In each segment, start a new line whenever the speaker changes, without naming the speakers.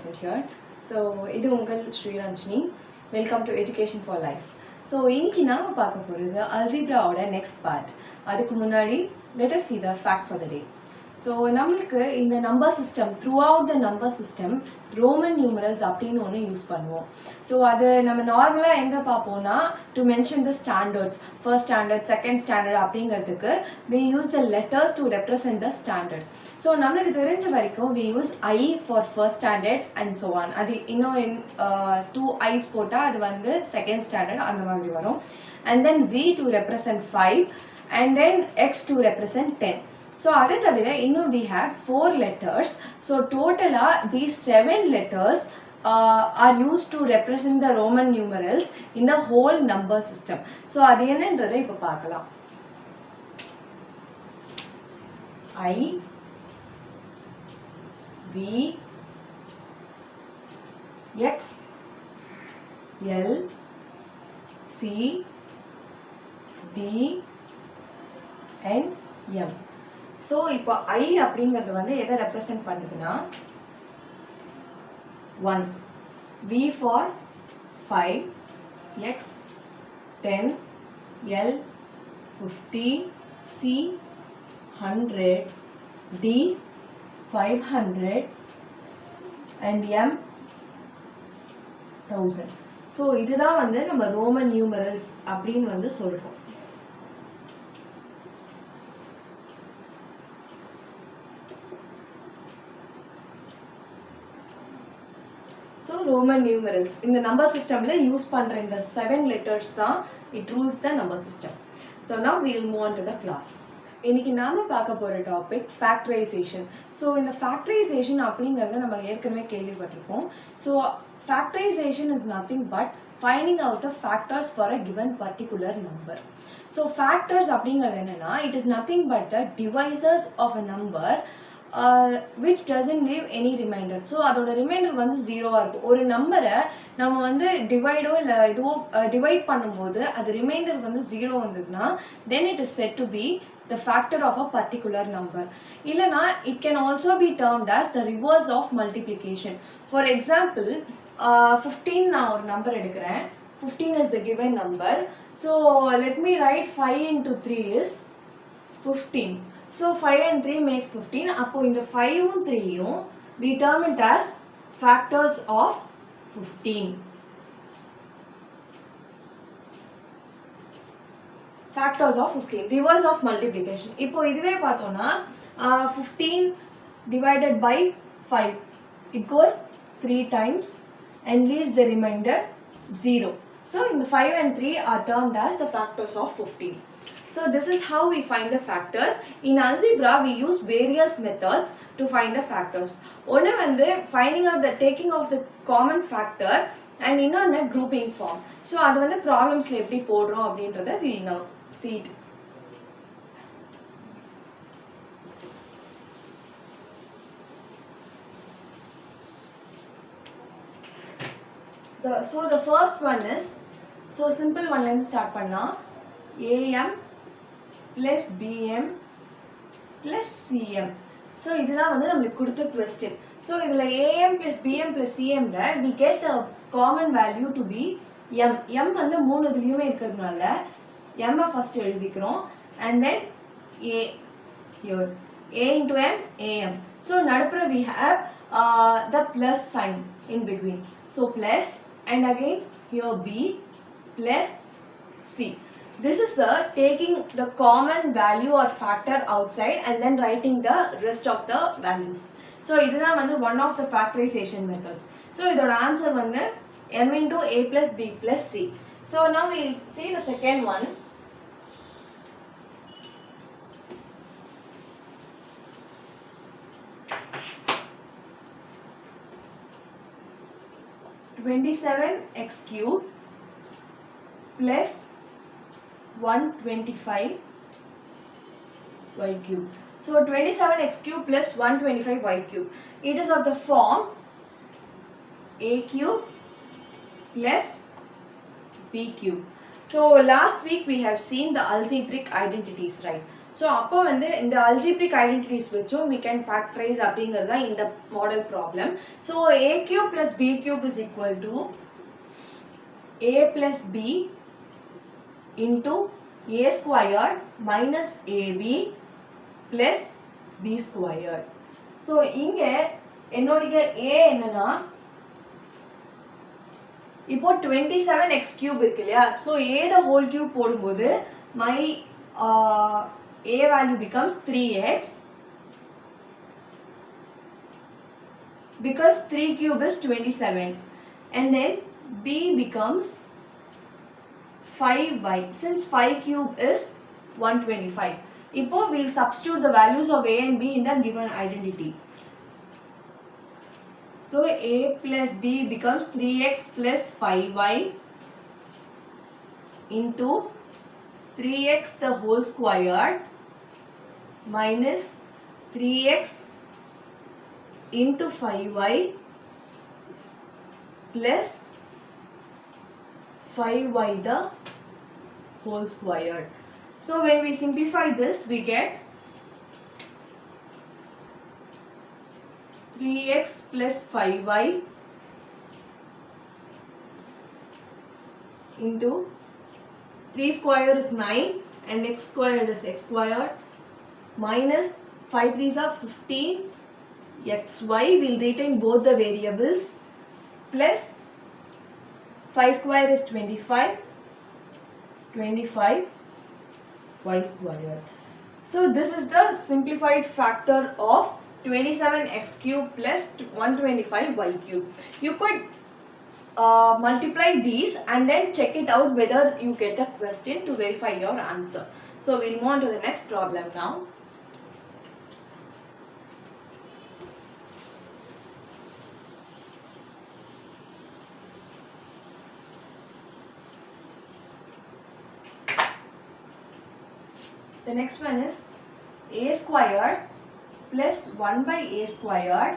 present here. So, இது உங்கள் Sriranjani. Welcome to Education for Life. So, இன்னைக்கு நாம பார்க்க போறது அல்ஜிப்ராவோட next part. அதுக்கு முன்னாடி let us see the fact for the day. So, நம்மளுக்கு இந்த number system throughout the number system Roman numerals அப்படின்னு ஒன்று யூஸ் பண்ணுவோம். ஸோ அது நம்ம நார்மலாக எங்கே பார்ப்போம்னா to mention the standards first standard second standard அப்படிங்கிறதுக்கு we use the letters to represent the standard. So நம்மளுக்கு தெரிஞ்ச வரைக்கும் we use I for first standard and so on. அது இன்னும் 2 I's போட்டால் அது வந்து செகண்ட் ஸ்டாண்டர்ட் அந்த மாதிரி வரும். And then V to represent 5 and then X to represent 10. So other than that, we have 4 letters. So total these 7 letters are used to represent the Roman numerals in the whole number system. So adu enandradha ipo paakalam. I, V, X, L, C, D and M. So, இப்போ I அப்படிங்கிறது வந்து எதை represent பண்ணுதுன்னா 1, V for 5, X 10, L 50, C 100, D 500 and M 1000. So, இதுதான் வந்து நம்ம Roman numerals அப்படின்னு வந்து சொல்றோம். So Roman numerals in the number system la use பண்ற இந்த 7 letters தான் it rules the number system. So now we will move on to the class. இன்னைக்கு நாம பார்க்க போற டாபிக் factorization. So இந்த factorization அப்படிங்கறத நம்ம ஏற்கனவே கேள்விப்பட்டிருப்போம். So factorization is nothing but finding out the factors for a given particular number. So factors அப்படிங்கிறது என்னன்னா it is nothing but the divisors of a number which doesn't leave any remainder. So அதோட reminder வந்து ஜீரோவா இருக்கும். ஒரு நம்பரை நம்ம வந்து டிவைடோ இல்லை இதுவோ டிவைட் பண்ணும்போது அது ரிமைண்டர் வந்து ஜீரோ வந்ததுன்னா then it is said to be the factor of a particular number. இல்லைனா it can also be termed as the reverse of multiplication. For example 15 நான் ஒரு நம்பர் எடுக்கிறேன். 15 is the given number. So let me write 5 into 3 is 15. So 5 and 3 makes 15. அப்போ இந்த 5 and 3 we term it as factors of 15. Factors of 15. Reverse of multiplication. இப்போ இதுவே பார்த்தோம்னா 15 divided by 5. It goes 3 times and leaves the remainder 0. So in the 5 and 3 are termed as the factors of 15. So this is how we find the factors. In algebra, we use various methods to find the factors. One வந்து finding out the taking of the common factor and இன்னொன்று grouping form. So அது வந்து problemsல எப்படி போடுறோம் அப்படின்றத we will now see it. So the first one is, so simple one line start பண்ணா AM plus BM plus CM. So இதுதான் வந்து நம்மளுக்கு கொடுத்த question. So இதுல AM plus BM plus CM ல we get a common value to be M. M வந்து மூணு இதுலயுமே இருக்கிறதுனால M first எழுதிக்கிறோம் and then A here. A into M, AM. So நடுப்புற we have the plus sign in between. So plus and again here B plus C. This is taking the common value or factor outside and then writing the rest of the values. So இதுதான் வந்து one of the factorization methods. So இதோட answer வந்து M into A plus B plus C. So now we will see the second one. (27x cube plus 125 y cube. So 27x cube plus 125 y cube. It is of the form a cube plus b cube. So last week we have seen the algebraic identities, right? So அப்போ வந்து இந்த algebraic identities வச்சும் we can factorize அப்படிங்கிறது தான் இந்த model problem. So a cube plus b cube is equal to a plus b into a squared minus ab plus b squared. So இங்கே என்னோடைய a என்னன்னா இப்போ 27x cube இருக்கு இல்லையா, so a the whole cube போடும்போது my a value becomes 3x because 3 cube is 27 and then b becomes 5y since 5 cube is 125. இப்போ we'll substitute the values of a and b in the given identity. So a plus b becomes 3x plus 5y into 3x the whole squared minus 3x into 5y plus 5y the whole squared. So when we simplify this, we get 3x plus 5y into 3 square is 9 and x squared is x squared minus 5 3s are 15 xy, will retain both the variables, plus 5 square is 25 y squared. So this is the simplified factor of 27x cube plus 125y cube. You could multiply these and then check it out whether you get the question to verify your answer. So we'll move on to the next problem now. The next one is a squared plus 1 by a squared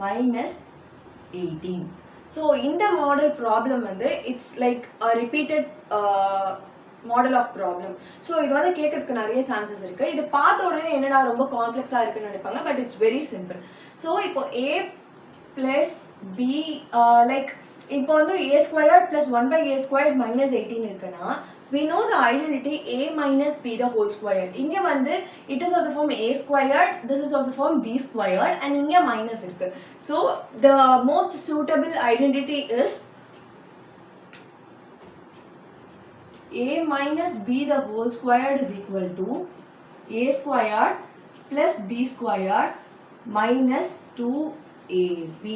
minus 18. So in the model problem வந்து it's like a repeated model of problem. So இது வந்து கேட்கறதுக்கு நிறைய chances இருக்கு. இது பார்த்த உடனே என்னடா ரொம்ப காம்ப்ளெக்ஸா இருக்குன்னு நினைப்பாங்க, but it's very simple. So இப்போ a plus b like இப்போ வந்து a squared plus 1 by a squared minus 18 இருக்குன்னா we know the identity a minus b the whole squared. இங்க வந்து it is of the form a squared, this is of the form b squared and இங்க minus இருக்கு. So the most suitable identity is a minus b the whole squared is equal to a squared plus b squared minus 2ab.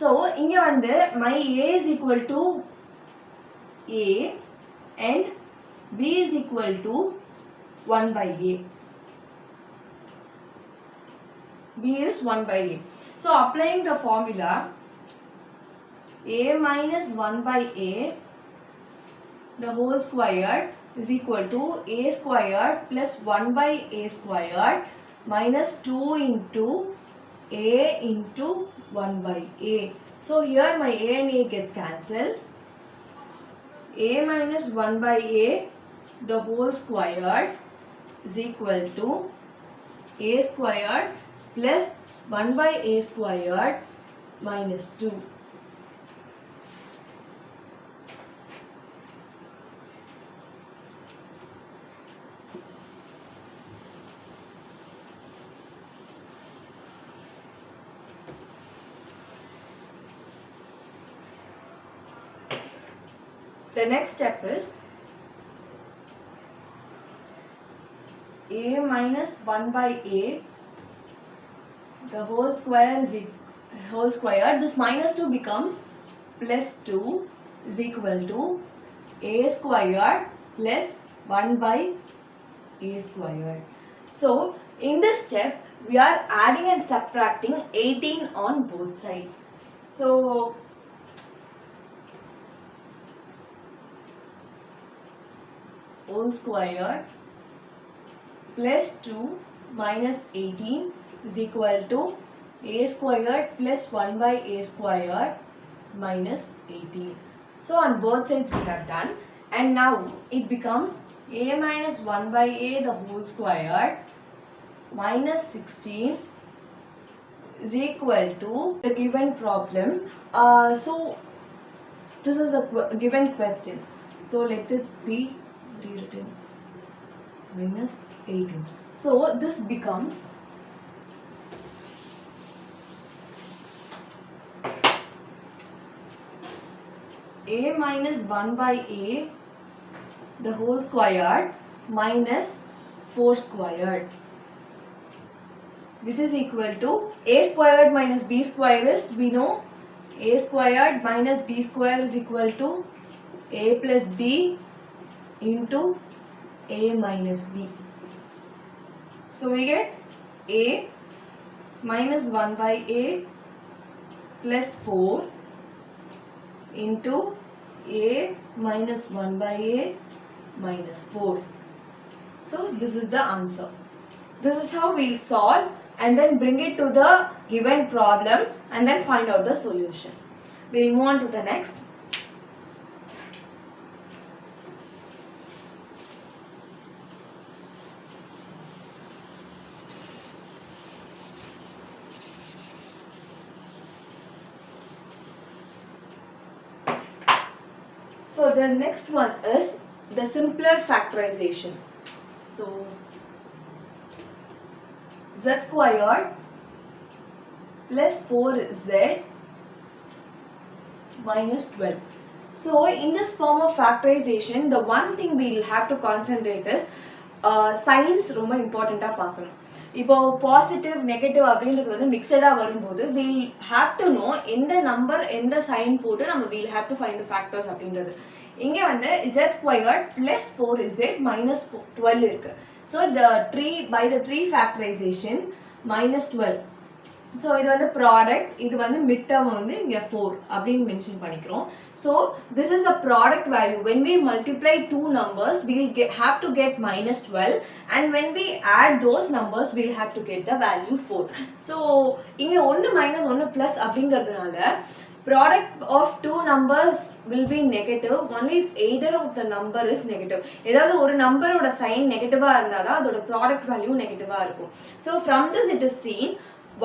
So இங்க வந்து my a is equal to a and b is equal to 1 by a. b is 1 by a. So applying the formula a minus 1 by a the whole squared is equal to a squared plus 1 by a squared minus 2 into a into 1 by a. So here my a and a gets cancelled. A minus 1 by a the whole squared is equal to a squared plus 1 by a squared minus 2. The next step is a minus 1 by a the whole square is whole square. This minus 2 becomes plus 2 is equal to a squared plus 1 by a squared. So in this step we are adding and subtracting 18 on both sides. So whole square plus 2 minus 18 is equal to a squared plus 1 by a squared minus 18. So on both sides we have done, and now it becomes a minus 1 by a the whole square minus 16 is equal to the given problem. So this is the given question. So let this be rewritten, minus 18. So this becomes a minus 1 by a the whole squared minus 4 squared, which is equal to a squared minus b square is, we know, a squared minus b square is equal to a plus b into a minus b. So we get a minus 1 by a plus 4 into a minus 1 by a minus 4. So this is the answer. This is how we'll solve and then bring it to the given problem and then find out the solution. We'll move on to the next. So the next one is the simpler factorization. So z squared plus 4z minus 12. So in this form of factorization, the one thing we will have to concentrate is signs ரொம்ப இம்பார்ட்டண்ட்டாக பார்க்கணும். இப்போ positive negative அப்படின்றது வந்து மிக்சடாக வரும்போது we'll have to know எந்த number எந்த sign போட்டு நம்ம we'll have to find the factors அப்படின்றது. இங்கே வந்து z squared plus 4z minus 12 இருக்கு. So by the 3 factorization minus 12. So இது வந்து product, இது வந்து midterm வந்து இங்கே 4 அப்படின்னு மென்ஷன் பண்ணிக்கிறோம். So this is a product value. When we multiply two numbers, we will have to get minus 12, and when we add those numbers, we will have to get the value 4. So இங்க 1 minus 1 plus அப்படிங்கிறதுனால product of two numbers will be negative only if either of the number is negative. ஏதாவது ஒரு நம்பரோட sign நெகட்டிவா இருந்தாதான் அதோட product value நெகட்டிவா இருக்கும். So from this it is seen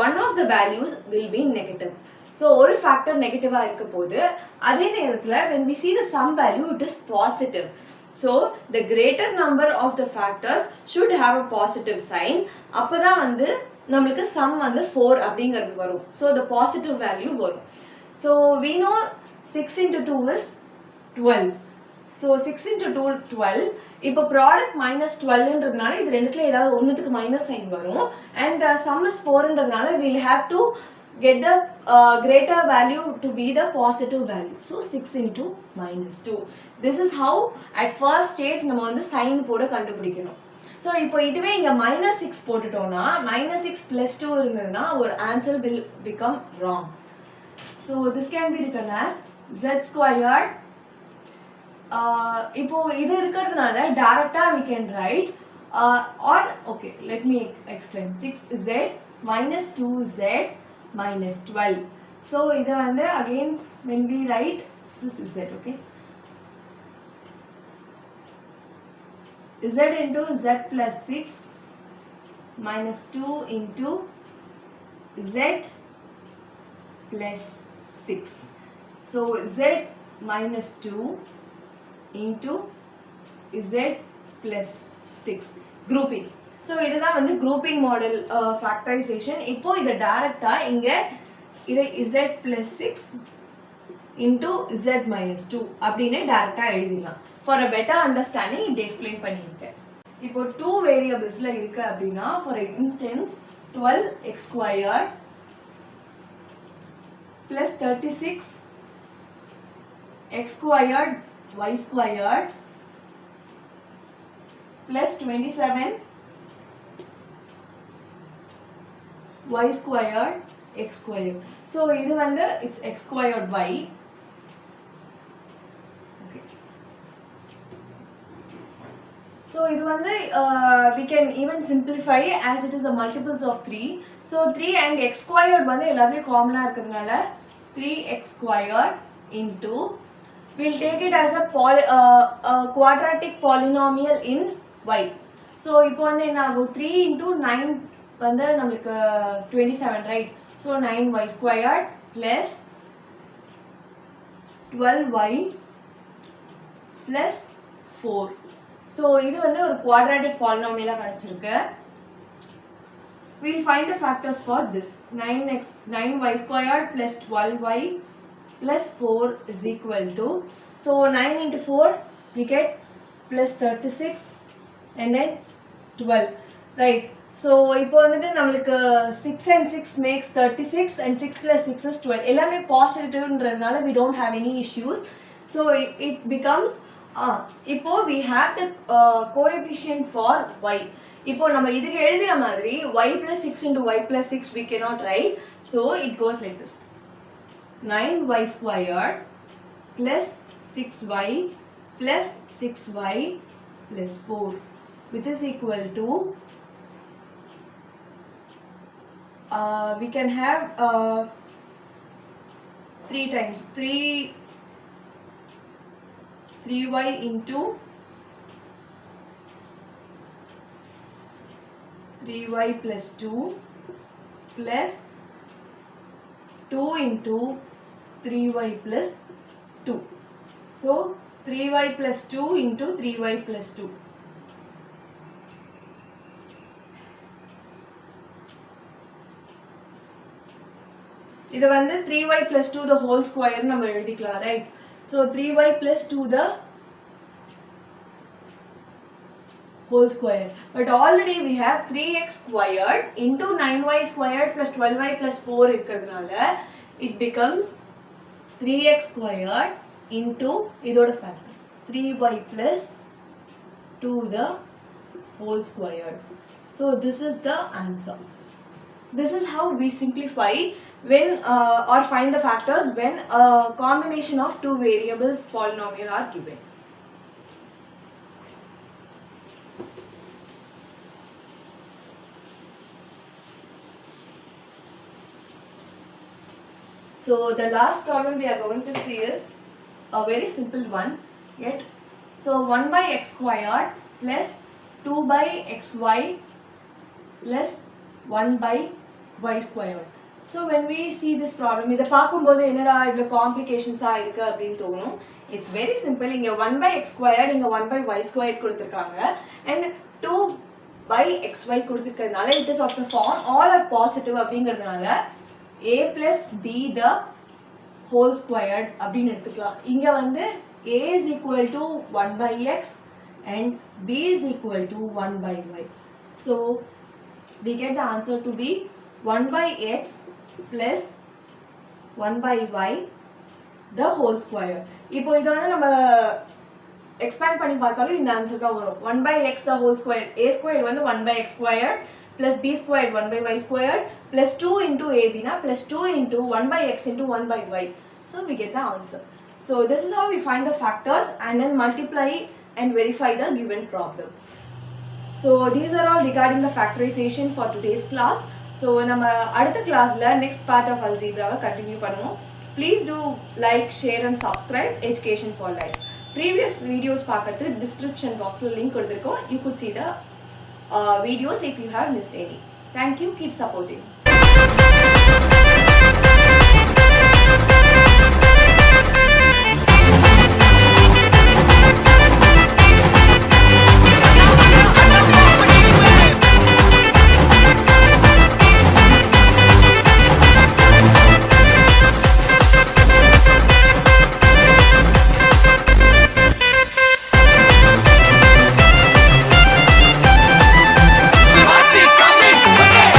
one of the values will be negative. So ஒரு factor நெகட்டிவா இருக்க போது அதே நேரத்துல when we see the sum value it is positive. So the greater number of the factors should have a positive sign. அப்பதான் வந்து நம்மளுக்கு sum வந்து 4 அப்படிங்கிறது வரும். So the positive value வரும். So we know 6 into 2 is 12. So 6 into 2 12. இப்போ product minus 12ன்றதுனால இது ரெண்டுத்துல ஏதாவது ஒன்னுத்துக்கு minus sign வரும். And the sum is 4ன்றதுனால we'll have to get the greater value to be the positive value. So 6 into minus 2. This is how at first stage நம்ம வந்து sign போட கண்டுபிடிக்கணும். So இப்போ இதுவே இங்க minus 6 போட்டுட்டோம்னா minus 6 plus 2 இருந்ததுன்னா ஒரு answer will become wrong. So this can be written as z squared. இப்போ இது இருக்கிறதுனால directly we can write or okay, let me explain. 6z minus 2z minus 12. So இதை வந்து again when we write this is z, okay, z into z plus 6 minus 2 into z plus 6. So z minus 2 into z plus 6 grouping. So இதுதான் வந்து grouping model factorization. இப்போ இதை டைரக்டா இங்க இதை z plus 6 into z minus 2 அப்படின்னு டைரக்டா எழுதிடலாம். For a better understanding இப்படி explain பண்ணிருக்கேன். இப்போ 2 variablesல இருக்கு அப்படின்னா for instance 12x squared plus 36 x squared y squared plus 27 y squared x squared. So இது வந்து it's x squared y. Okay. So இது வந்து we can even simplify as it is the multiples of 3. So 3 and x squared வந்து எல்லாத்தையும் காமனா இருக்கிறதுனால 3x squared into we'll take it as a quadratic polynomial in y. So இப்போ வந்து என்ன ஆகும் 3 into 9 வந்து நமக்கு 27 right. So 9y squared plus 12y plus 4. So இது வந்து ஒரு quadratic polynomial கிடைச்சிருக்கு. We'll find the factors for this. 9y squared plus 12y plus 4 is equal to, so 9 into 4 we get plus 36 and then 12, right? So இப்போ வந்துட்டு நமக்கு 6 and 6 makes 36 and 6 plus 6 is 12. எல்லாமே positive-ன்றதுனால we don't have any issues. So it becomes இப்போ we have the coefficient for y. இப்போ நம்ம இதுக்கு எழுதின மாதிரி y plus 6 into y plus 6 we cannot write. So it goes like this. 9y squared plus 6y plus 6y plus 4, which is equal to, we can have 3 times 3y into 3y plus 2 plus 2 into 3y plus 2. So 3y plus 2 into 3y plus 2. இது வந்து 3y plus 2 the whole square நம்ம எழுதிக்கலாம், right? So 3y plus 2 the whole square. But already we have 3x squared into 9y squared plus 12y plus 4 இருக்கிறதுனால it becomes 3x squared into இதோட factor 3y plus 2 the whole squared. So this is the answer. This is how we simplify when or find the factors when a combination of two variables polynomial are given. So the last problem we are going to see is a very simple one yet. So 1 by x squared plus 2 by xy plus 1 by y squared. So when we see this problem, இத பாக்கும்போது என்னடா இவ்ளோ காம்ப்ளிகேஷன்ஸா இருக்கு அப்படினு தோணும். It's very simple. இங்க 1 by x squared, இங்க 1 by y squared கொடுத்திருக்காங்க and 2 by xy கொடுத்திருக்கிறதுனால it is of the form all are positive அப்படிங்கிறதுனால a plus b the whole squared அப்படின்னு எடுத்துக்கலாம். இங்க வந்து a is equal to 1 by x and b is equal to 1 by y. So we get the answer to be 1 by x plus 1 by y the whole square. இப்போ இத வந்து நம்ம expand பண்ணி பார்த்தாலும் இந்த ஆன்சர் தான் வரும். 1 by x the whole square. a squared வந்து 1 by x squared plus b squared 1 by y squared plus 2 into ab na plus 2 into 1 by x into 1 by y. So we get the answer. So this is how we find the factors and then multiply and verify the given problem. So these are all regarding the factorization for today's class. So நம்ம அடுத்த கிளாஸ்ல next part of algebra continue பண்ணுவோம். Please do like, share and subscribe Education for Life. Previous videos பார்க்கிறது description boxல link கொடுத்திருக்கோம். You could see the videos if you have missed any. Thank you. Keep supporting.